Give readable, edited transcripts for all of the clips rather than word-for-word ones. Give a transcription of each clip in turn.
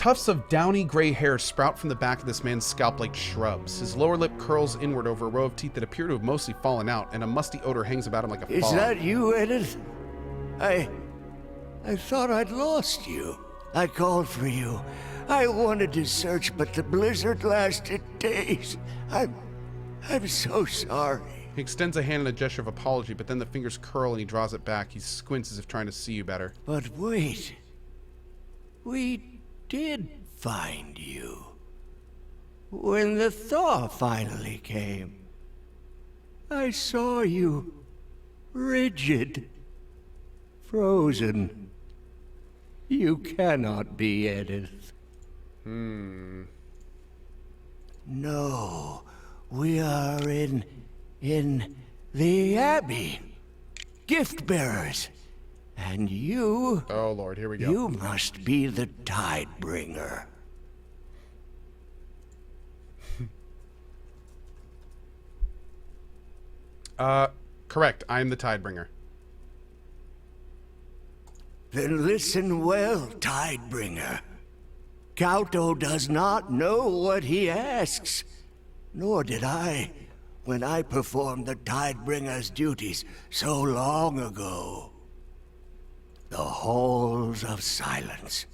Tufts of downy gray hair sprout from the back of this man's scalp like shrubs. His lower lip curls inward over a row of teeth that appear to have mostly fallen out, and a musty odor hangs about him like a fog. Is that you, Edith? I thought I'd lost you. I called for you. I wanted to search, but the blizzard lasted days. I'm so sorry. He extends a hand in a gesture of apology, but then the fingers curl and he draws it back. He squints as if trying to see you better. But wait. We did find you. When the thaw finally came, I saw you rigid, frozen. You cannot be Edith. No, we are in the Abbey. Gift bearers. And you... Oh, Lord, here we go. You must be the Tidebringer. Correct. I am the Tidebringer. Then listen well, Tidebringer. Kauto does not know what he asks. Nor did I, when I performed the Tidebringer's duties so long ago. The halls of silence.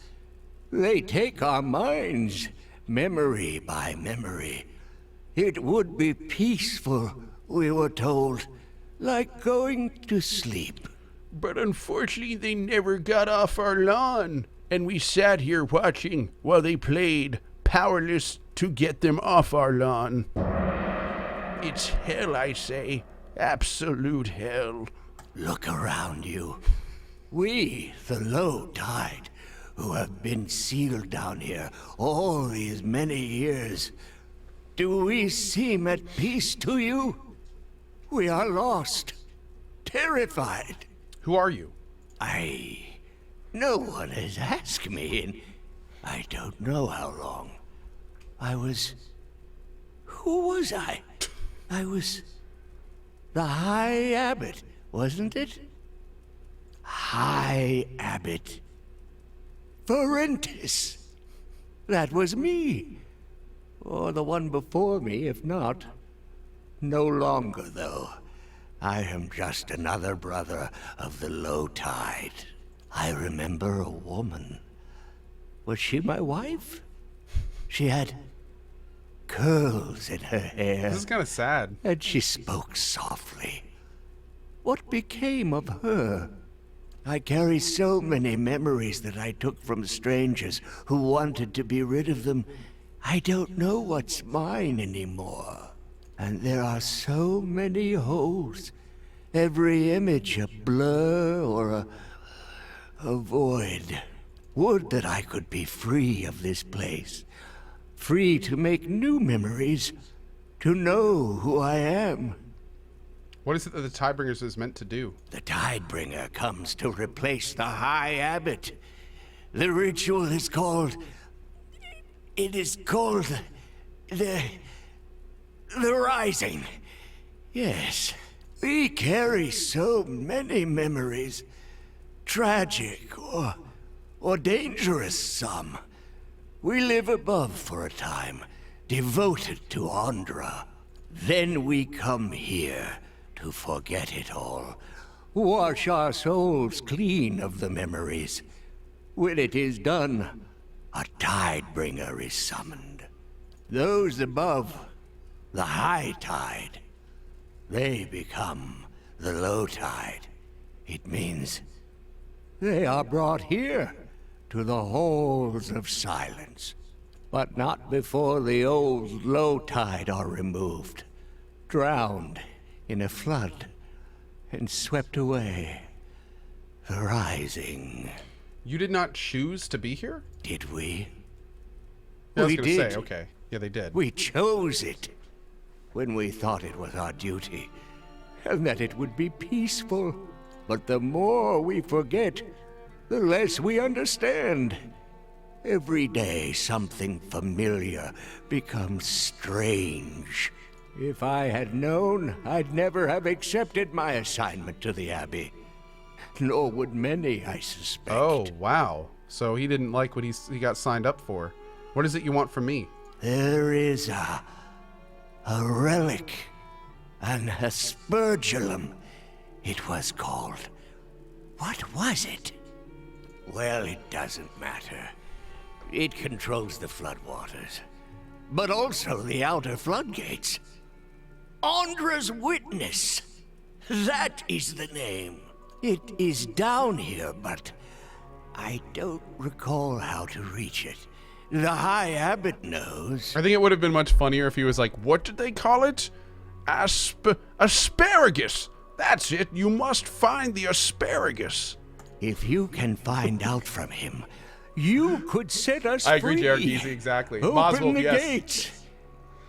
They take our minds, memory by memory. It would be peaceful, we were told, like going to sleep. But unfortunately, they never got off our lawn. And we sat here watching while they played, powerless to get them off our lawn. It's hell, I say. Absolute hell. Look around you. We, the low tide, who have been sealed down here all these many years, do we seem at peace to you? We are lost, terrified. Who are you? No one has asked me in I don't know how long. Who was I? I was the High Abbot, wasn't it? High Abbot Ferentis. That was me. Or the one before me, if not. No longer, though. I am just another brother of the low tide. I remember a woman. Was she my wife? She had curls in her hair. This is kind of sad. And she spoke softly. What became of her? I carry so many memories that I took from strangers who wanted to be rid of them. I don't know what's mine anymore. And there are so many holes. Every image a blur or a void. Would that I could be free of this place. Free to make new memories. To know who I am. What is it that the Tidebringers is meant to do? The Tidebringer comes to replace the High Abbot. The ritual is called... It is called... The Rising. Yes. We carry so many memories. Tragic or dangerous some. We live above for a time, devoted to Andra. Then we come here to forget it all. Wash our souls clean of the memories. When it is done, a Tidebringer is summoned. Those above, the high tide, they become the low tide. It means they are brought here to the halls of silence. But not before the old low tide are removed, drowned in a flood, and swept away. The Rising. You did not choose to be here? Did we? Yeah, I was We gonna did. say, okay. Yeah, they did. We chose it when we thought it was our duty, and that it would be peaceful. But the more we forget, the less we understand. Every day something familiar becomes strange. If I had known, I'd never have accepted my assignment to the Abbey. Nor would many, I suspect. Oh, wow. So he didn't like what he got signed up for. What is it you want from me? There is a relic, an aspergillum, it was called. What was it? Well, it doesn't matter. It controls the floodwaters, but also the outer floodgates. Andra's Witness. That is the name. It is down here, but I don't recall how to reach it. The High Abbot knows. I think it would have been much funnier if he was like, what did they call it? Asparagus. That's it. You must find the asparagus. If you can find out from him, you could set us free. I agree, Jared, exactly. Open Boswell, the yes. gates.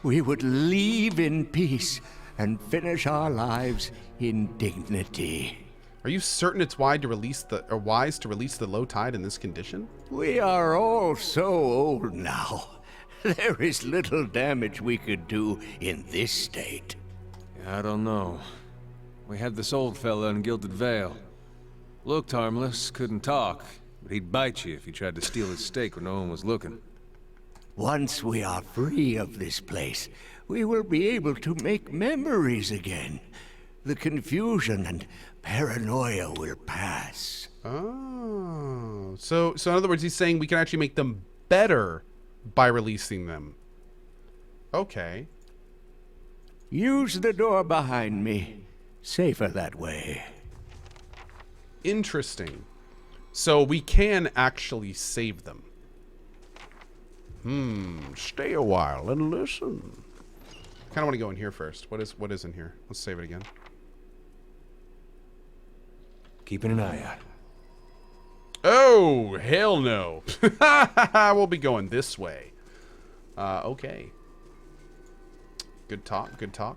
We would leave in peace and finish our lives in dignity. Are you certain it's wise to release the low tide in this condition? We are all so old now. There is little damage we could do in this state. I don't know. We had this old fella in Gilded Vale. Looked harmless, couldn't talk, but he'd bite you if you tried to steal his steak when no one was looking. Once we are free of this place, we will be able to make memories again. The confusion and paranoia will pass. Oh. So in other words, he's saying we can actually make them better by releasing them. Okay. Use the door behind me. Safer that way. Interesting. So we can actually save them. Stay a while and listen. Kind of want to go in here first. What is in here? Let's save it again. Keeping an eye out. Oh, hell no. We'll be going this way. Okay. Good talk, good talk.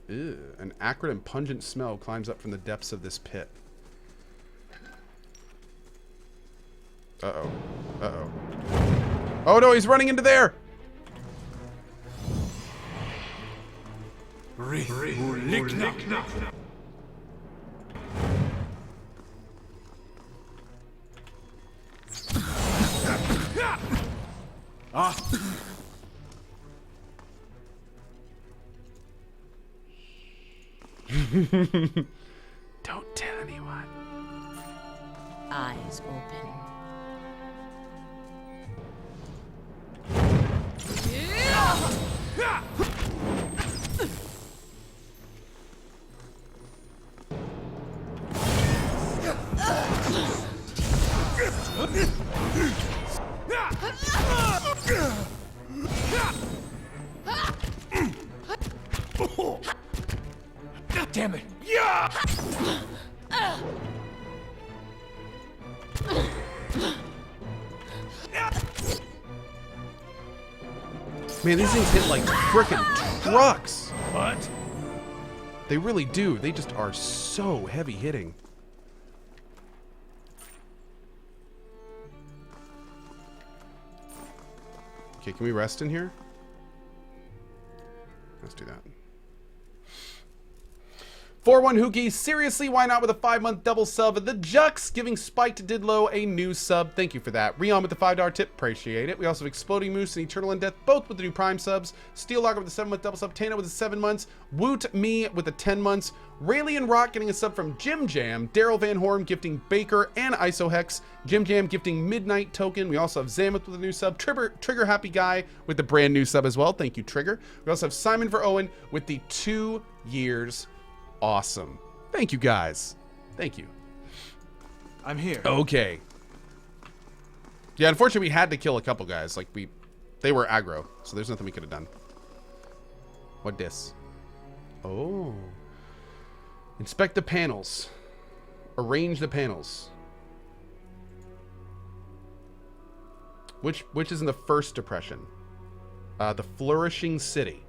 Ew, an acrid and pungent smell climbs up from the depths of this pit. Uh-oh. Uh-oh. Oh no, he's running into there! Don't tell anyone. Eyes open. God damn it! Man, these things hit like frickin' trucks. What? They really do. They just are so heavy hitting. Okay, can we rest in here? Let's do that. 4-1 Hookie, seriously, why not with a 5-month double sub? The Jux giving Spiked Didlow a new sub. Thank you for that. Rion with the $5 tip, appreciate it. We also have Exploding Moose and Eternal Undeath, both with the new Prime subs. Steel Logger with the 7-month double sub. Tana with the 7 months. Woot Me with the 10 months. Raelian Rock getting a sub from Jim Jam. Daryl Van Horn gifting Baker and Isohex. Jim Jam gifting Midnight Token. We also have Zamuth with a new sub. Trigger Happy Guy with the brand new sub as well. Thank you, Trigger. We also have Simon for Owen with the 2 years. Awesome. Thank you, guys. Thank you. I'm here. Okay. Yeah, unfortunately, we had to kill a couple guys. Like, they were aggro, so there's nothing we could have done. What dis? Oh. Inspect the panels. Arrange the panels. Which is in the first depression? The Flourishing City.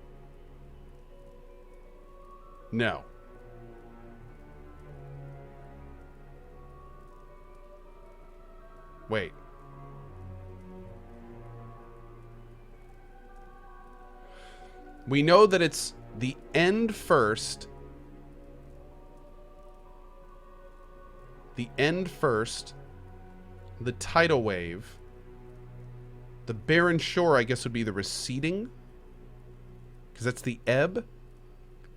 No. Wait. We know that it's the end first. The end first. The tidal wave. The barren shore, I guess, would be the receding. Because that's the ebb.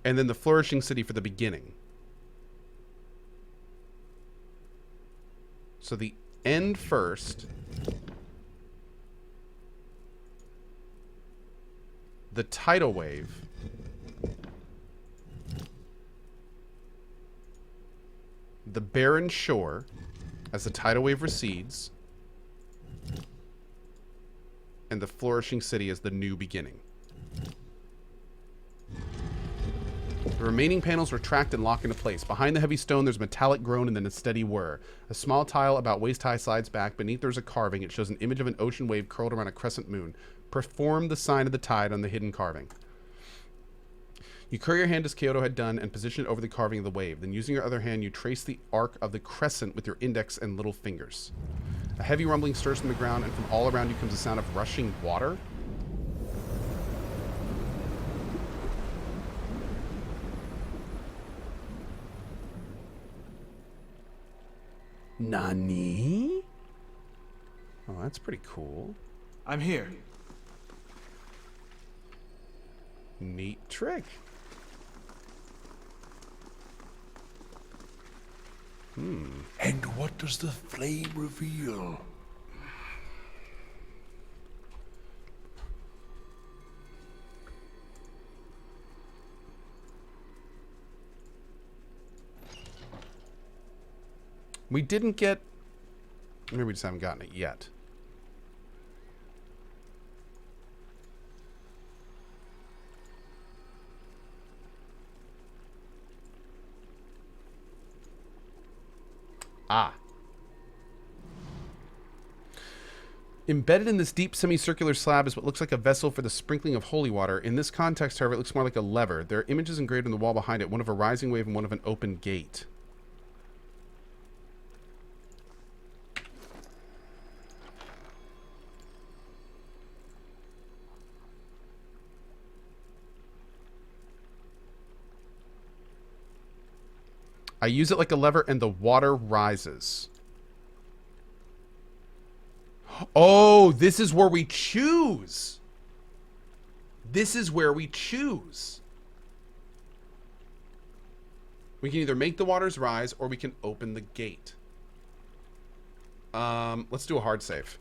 And then the flourishing city for the beginning. So the end first. The tidal wave. The barren shore as the tidal wave recedes. And the flourishing city as the new beginning. The remaining panels retract and lock into place. Behind the heavy stone, there's a metallic groan and then a steady whir. A small tile about waist-high slides back. Beneath there's a carving. It shows an image of an ocean wave curled around a crescent moon. Perform the sign of the tide on the hidden carving. You curl your hand as Kyoto had done and position it over the carving of the wave. Then using your other hand, you trace the arc of the crescent with your index and little fingers. A heavy rumbling stirs from the ground, and from all around you comes a sound of rushing water. Nani? Oh, that's pretty cool. I'm here. Neat trick. And what does the flame reveal? We didn't get... Maybe we just haven't gotten it yet. Ah. Embedded in this deep semicircular slab is what looks like a vessel for the sprinkling of holy water. In this context, however, it looks more like a lever. There are images engraved on the wall behind it, one of a rising wave and one of an open gate. I use it like a lever and the water rises. Oh, this is where we choose. This is where we choose. We can either make the waters rise or we can open the gate. Let's do a hard save.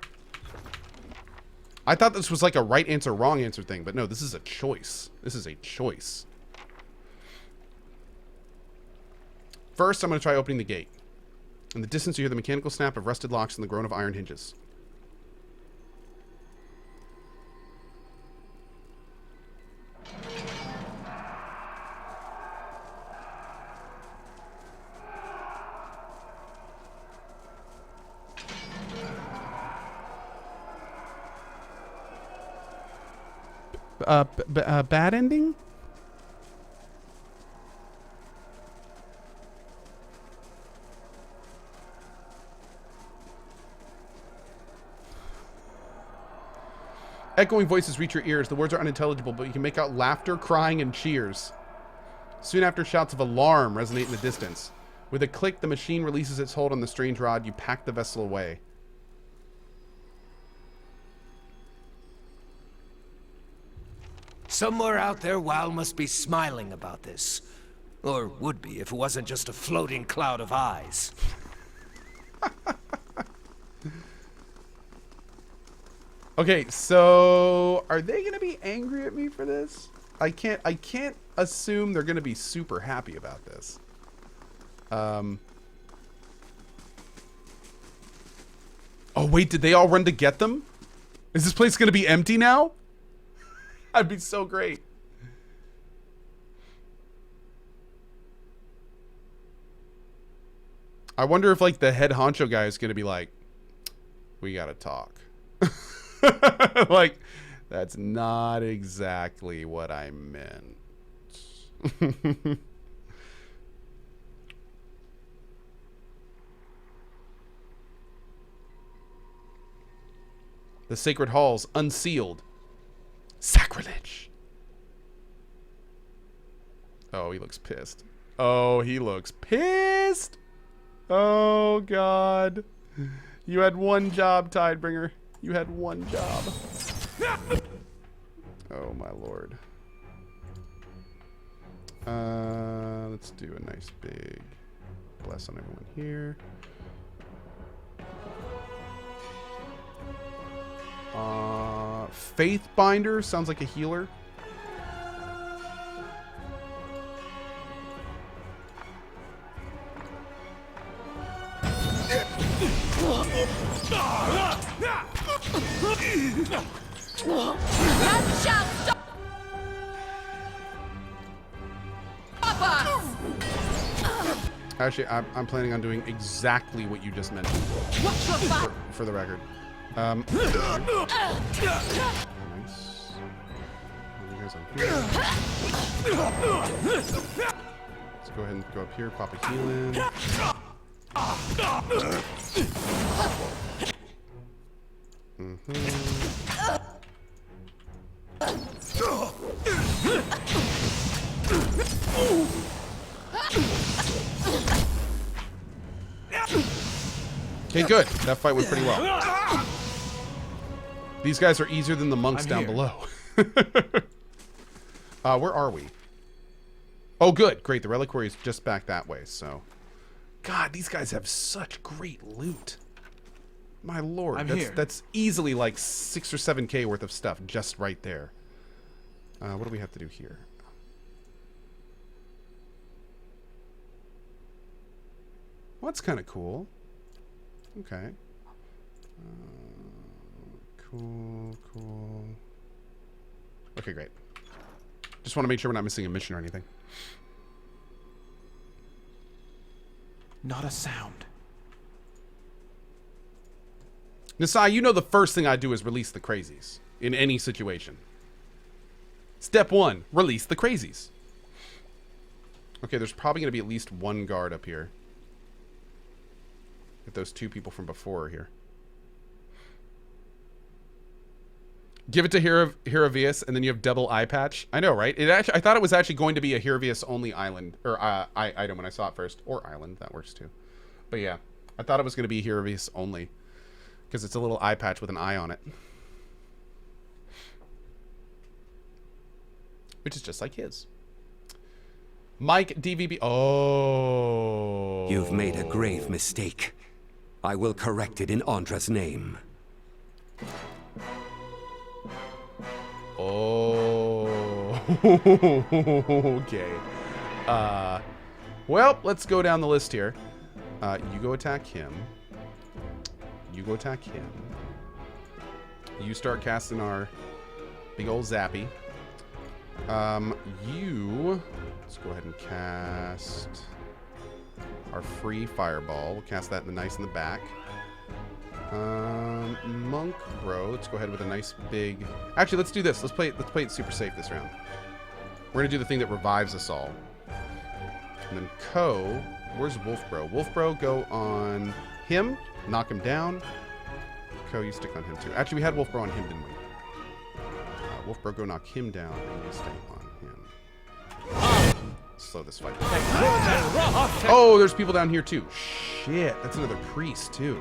I thought this was like a right answer, wrong answer thing, but no, this is a choice. This is a choice. First, I'm going to try opening the gate. In the distance, you hear the mechanical snap of rusted locks and the groan of iron hinges. Bad ending? Echoing voices reach your ears. The words are unintelligible, but you can make out laughter, crying, and cheers. Soon after, shouts of alarm resonate in the distance. With a click, the machine releases its hold on the strange rod. You pack the vessel away. Somewhere out there, Weil must be smiling about this. Or would be if it wasn't just a floating cloud of eyes. Okay, so are they going to be angry at me for this? I can't assume they're going to be super happy about this. Oh wait, did they all run to get them? Is this place going to be empty now? That'd be so great. I wonder if like the head honcho guy is going to be like, we got to talk. Like, that's not exactly what I meant. The sacred halls unsealed. Sacrilege. Oh, he looks pissed. Oh, he looks pissed. Oh, God. You had one job, Tidebringer. You had one job. Oh, my lord. Let's do a nice big bless on everyone here. Faithbinder sounds like a healer. That shall stop us! Actually, I'm planning on doing exactly what you just mentioned. Watch your back! For the record. Nice. You guys on here. Let's go ahead and go up here, pop a heal in. Okay, good. That fight went pretty well. These guys are easier than the monks down below. Where are we? Oh, good. Great. The reliquary is just back that way, so... God, these guys have such great loot. My lord. That's easily like 6 or 7K worth of stuff just right there. What do we have to do here? Well, that's kind of cool. Okay. Cool. Okay, great. Just want to make sure we're not missing a mission or anything. Not a sound. Nasai, you know the first thing I do is release the crazies in any situation. Step 1, release the crazies. Okay, there's probably going to be at least one guard up here. If those 2 people from before are here. Give it to Hiravius, and then you have double eye patch. I know, right? I thought it was actually going to be a Hiravius only island or item when I saw it first, or island. That works too. But yeah, I thought it was going to be Hiravius only because it's a little eye patch with an eye on it, which is just like his. Mike DVB. Oh, You've made a grave mistake. I will correct it in Andra's name. Oh, okay. Well, let's go down the list here. You go attack him. You go attack him. You start casting our big old zappy. Let's go ahead and cast our free fireball. We'll cast that nice in the back. Monk bro, let's go ahead with a nice big... Actually, let's do this. Let's play it super safe this round. We're gonna do the thing that revives us all. And then Cohh, where's Wolf Bro? Wolf Bro, go on him, knock him down. Cohh, you stick on him too. Actually, we had Wolf Bro on him, didn't we? Wolf Bro, go knock him down, and you stay on him. Slow this fight. Oh, there's people down here too. Shit, that's another priest too.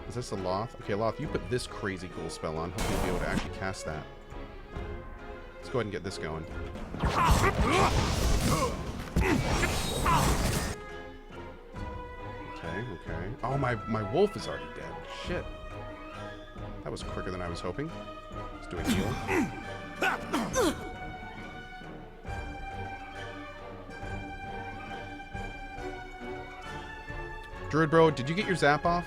Is this a Loth? Okay, Loth, you put this crazy cool spell on. Hope you'll be able to actually cast that. Let's go ahead and get this going. Okay. Oh, my wolf is already dead. Shit. That was quicker than I was hoping. Let's do a heal. Druid bro, did you get your zap off?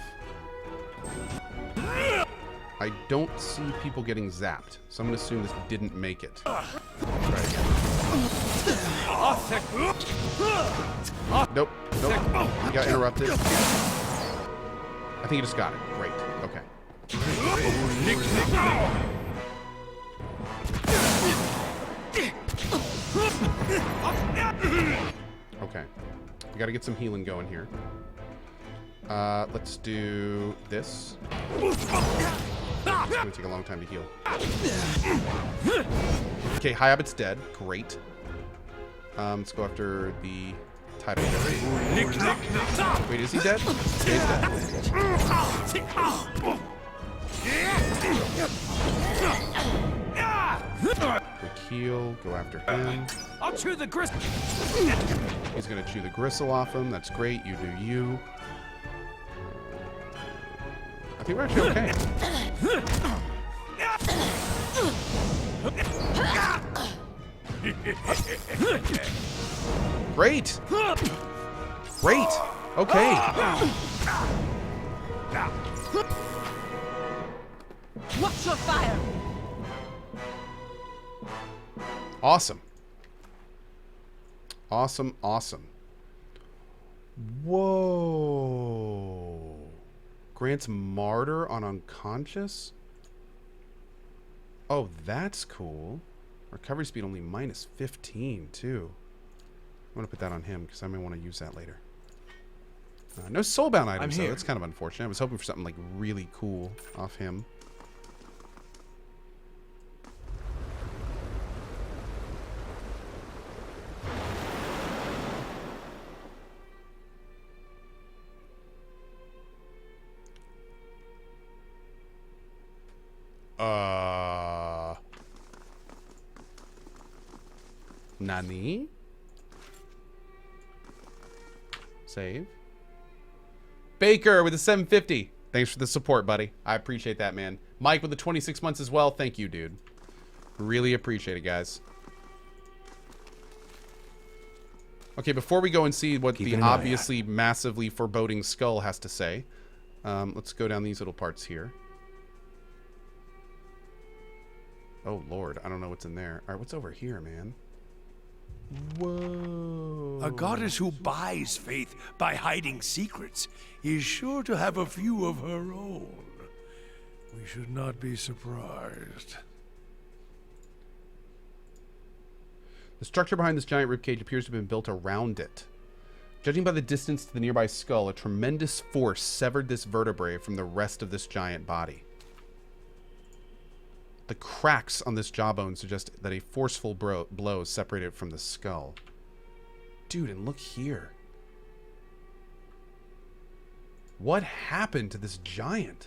I don't see people getting zapped, so I'm gonna assume this didn't make it. Try again. Nope. You got interrupted. I think you just got it. Great. Okay. Okay. We gotta get some healing going here. Let's do this. It's gonna take a long time to heal. Okay, Hayabit's dead. Great. Let's go after the title. Wait, is he dead? Yeah, he's dead. Quick heal. Go after him. I'll chew the gristle. He's gonna chew the gristle off him. That's great. You do you. I think we're actually okay. Great! Great! Okay. Watch your fire. Awesome. Awesome, awesome. Whoa. Grants Martyr on Unconscious? Oh, that's cool. Recovery speed only minus 15, too. I'm going to put that on him, because I may want to use that later. No soulbound items, though. That's kind of unfortunate. I was hoping for something, like, really cool off him. Nani? Save. Baker with a 750. Thanks for the support, buddy. I appreciate that, man. Mike with the 26 months as well. Thank you, dude. Really appreciate it, guys. Okay, before we go and see what the obviously massively foreboding skull has to say, let's go down these little parts here. Oh, Lord. I don't know what's in there. All right, what's over here, man? Whoa. A goddess who buys faith by hiding secrets is sure to have a few of her own. We should not be surprised. The structure behind this giant ribcage appears to have been built around it. Judging by the distance to the nearby skull, a tremendous force severed this vertebrae from the rest of this giant body. The cracks on this jawbone suggest that a forceful blow separated it from the skull. Dude, and look here. What happened to this giant?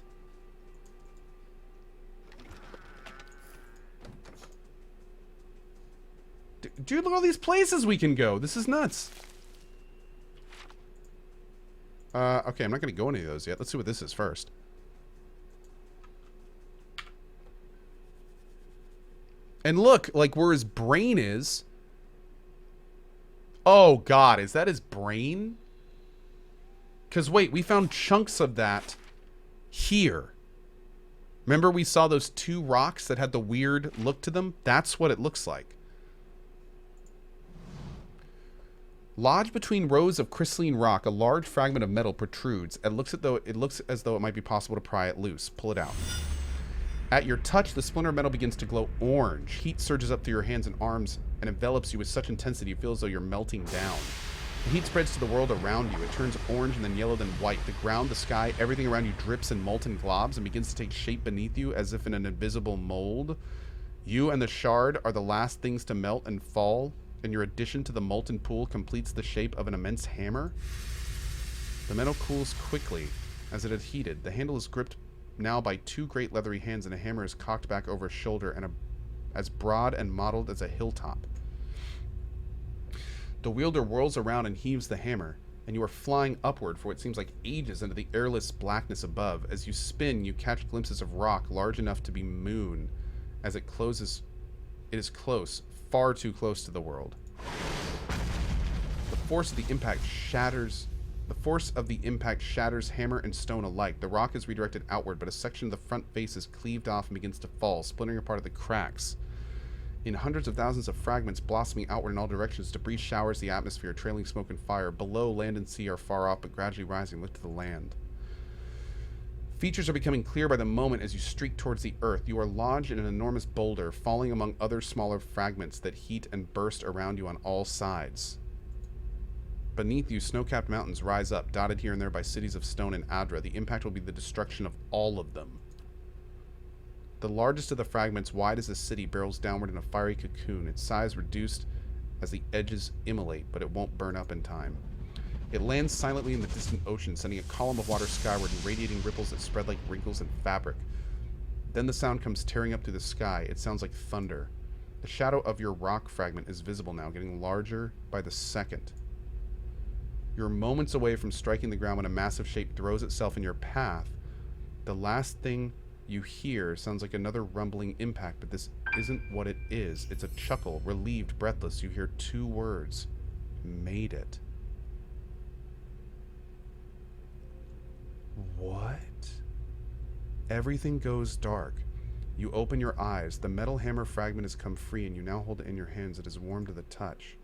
Dude, look at all these places we can go. This is nuts. Okay, I'm not going to go any of those yet. Let's see what this is first. And look, like where his brain is. Oh, God. Is that his brain? Because, wait, we found chunks of that here. Remember we saw those two rocks that had the weird look to them? That's what it looks like. Lodged between rows of crystalline rock, a large fragment of metal protrudes. It looks as though it might be possible to pry it loose. Pull it out. At your touch, the splinter of metal begins to glow orange. Heat surges up through your hands and arms and envelops you with such intensity you feel as though you're melting down. The heat spreads to the world around you. It turns orange and then yellow, then white. The ground, the sky, everything around you drips in molten globs and begins to take shape beneath you as if in an invisible mold. You and the shard are the last things to melt and fall, and your addition to the molten pool completes the shape of an immense hammer. The metal cools quickly as it had heated. The handle is gripped now by two great leathery hands, and a hammer is cocked back over a shoulder and as broad and mottled as a hilltop. The wielder whirls around and heaves the hammer, and you are flying upward for what seems like ages into the airless blackness above. As you spin, you catch glimpses of rock large enough to be moon. As it closes, it is close, far too close to the world. The force of the impact shatters hammer and stone alike. The rock is redirected outward, but a section of the front face is cleaved off and begins to fall, splintering apart at the cracks. In hundreds of thousands of fragments blossoming outward in all directions, debris showers the atmosphere, trailing smoke and fire. Below, land and sea are far off, but gradually rising, lift to the land. Features are becoming clear by the moment as you streak towards the earth. You are lodged in an enormous boulder, falling among other smaller fragments that heat and burst around you on all sides. Beneath you, snow-capped mountains rise up, dotted here and there by cities of stone and Adra. The impact will be the destruction of all of them. The largest of the fragments, wide as a city, barrels downward in a fiery cocoon, its size reduced as the edges immolate, but it won't burn up in time. It lands silently in the distant ocean, sending a column of water skyward and radiating ripples that spread like wrinkles in fabric. Then the sound comes tearing up through the sky. It sounds like thunder. The shadow of your rock fragment is visible now, getting larger by the second. You're moments away from striking the ground when a massive shape throws itself in your path. The last thing you hear sounds like another rumbling impact, but this isn't what it is. It's a chuckle, relieved, breathless. You hear two words. Made it. What? Everything goes dark. You open your eyes. The metal hammer fragment has come free, and you now hold it in your hands. It is warm to the touch.